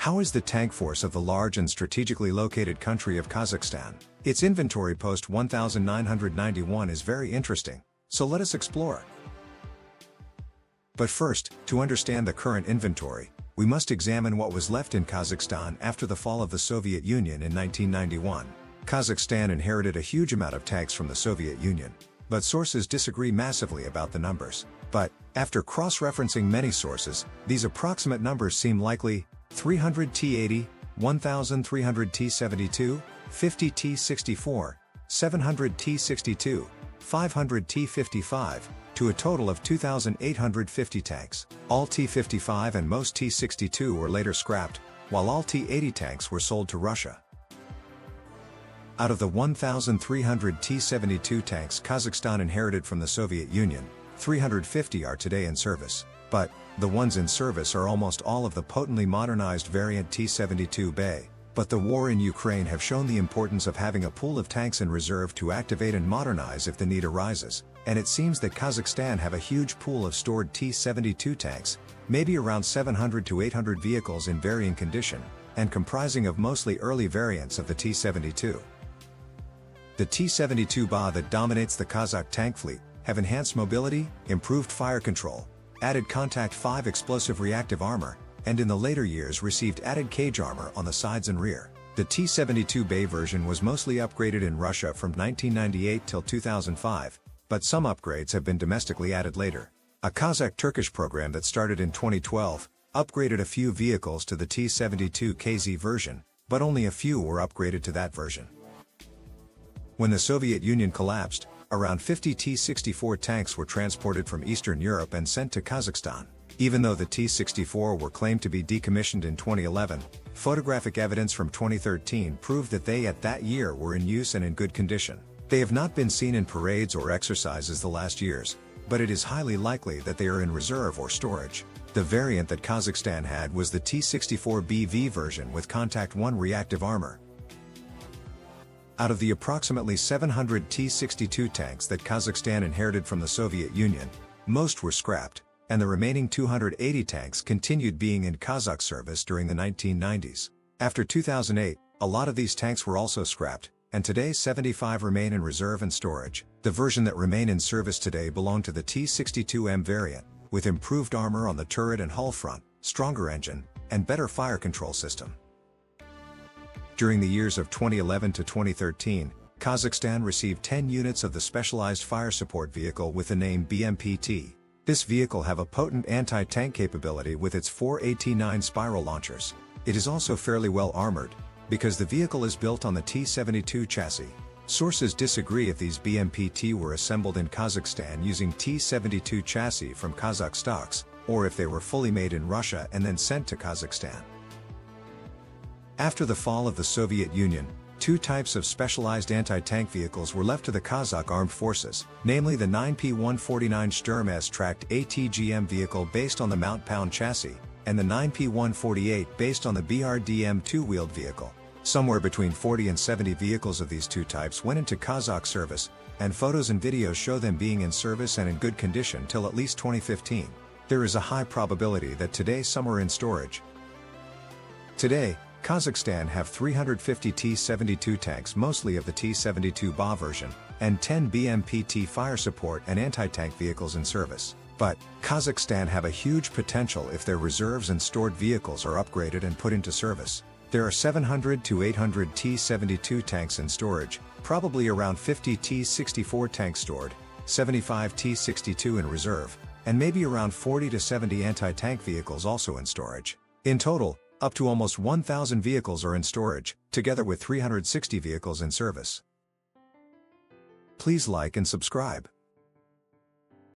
How is the tank force of the large and strategically located country of Kazakhstan? Its inventory post 1991 is very interesting, so let us explore. But first, to understand the current inventory, we must examine what was left in Kazakhstan after the fall of the Soviet Union in 1991. Kazakhstan inherited a huge amount of tanks from the Soviet Union, but sources disagree massively about the numbers. But, after cross-referencing many sources, these approximate numbers seem likely: 300 T-80, 1,300 T-72, 50 T-64, 700 T-62, 500 T-55, to a total of 2,850 tanks. All T-55 and most T-62 were later scrapped, while all T-80 tanks were sold to Russia. Out of the 1,300 T-72 tanks Kazakhstan inherited from the Soviet Union, 350 are today in service. But, the ones in service are almost all of the potently modernized variant T-72B. But the war in Ukraine have shown the importance of having a pool of tanks in reserve to activate and modernize if the need arises, and it seems that Kazakhstan have a huge pool of stored T-72 tanks, maybe around 700 to 800 vehicles in varying condition, and comprising of mostly early variants of the T-72. The T-72B that dominates the Kazakh tank fleet have enhanced mobility, improved fire control, added Contact 5 explosive reactive armor, and in the later years received added cage armor on the sides and rear. The T-72B version was mostly upgraded in Russia from 1998 till 2005, but some upgrades have been domestically added later. A Kazakh-Turkish program that started in 2012 upgraded a few vehicles to the T-72KZ version, but only a few were upgraded to that version. When the Soviet Union collapsed, around 50 T-64 tanks were transported from Eastern Europe and sent to Kazakhstan. Even though the T-64 were claimed to be decommissioned in 2011, photographic evidence from 2013 proved that they at that year were in use and in good condition. They have not been seen in parades or exercises the last years, but it is highly likely that they are in reserve or storage. The variant that Kazakhstan had was the T-64BV version with Contact 1 reactive armor. Out of the approximately 700 T-62 tanks that Kazakhstan inherited from the Soviet Union, most were scrapped, and the remaining 280 tanks continued being in Kazakh service during the 1990s. After 2008, a lot of these tanks were also scrapped, and today 75 remain in reserve and storage. The version that remain in service today belong to the T-62M variant, with improved armor on the turret and hull front, stronger engine, and better fire control system. During the years of 2011 to 2013, Kazakhstan received 10 units of the Specialized Fire Support Vehicle with the name BMPT. This vehicle have a potent anti-tank capability with its 4 AT-9 spiral launchers. It is also fairly well armored, because the vehicle is built on the T-72 chassis. Sources disagree if these BMPT were assembled in Kazakhstan using T-72 chassis from Kazakh stocks, or if they were fully made in Russia and then sent to Kazakhstan. After the fall of the Soviet Union, two types of specialized anti-tank vehicles were left to the Kazakh armed forces, namely the 9P-149 Sturm S-tracked ATGM vehicle based on the Mount-Pound chassis, and the 9P-148 based on the BRDM two-wheeled vehicle. Somewhere between 40 and 70 vehicles of these two types went into Kazakh service, and photos and videos show them being in service and in good condition till at least 2015. There is a high probability that today some are in storage. Today, Kazakhstan have 350 T-72 tanks, mostly of the T-72BA version, and 10 BMPT fire support and anti-tank vehicles in service. But, Kazakhstan have a huge potential if their reserves and stored vehicles are upgraded and put into service. There are 700 to 800 T-72 tanks in storage, probably around 50 T-64 tanks stored, 75 T-62 in reserve, and maybe around 40 to 70 anti-tank vehicles also in storage. In total, up to almost 1,000 vehicles are in storage, together with 360 vehicles in service. Please like and subscribe.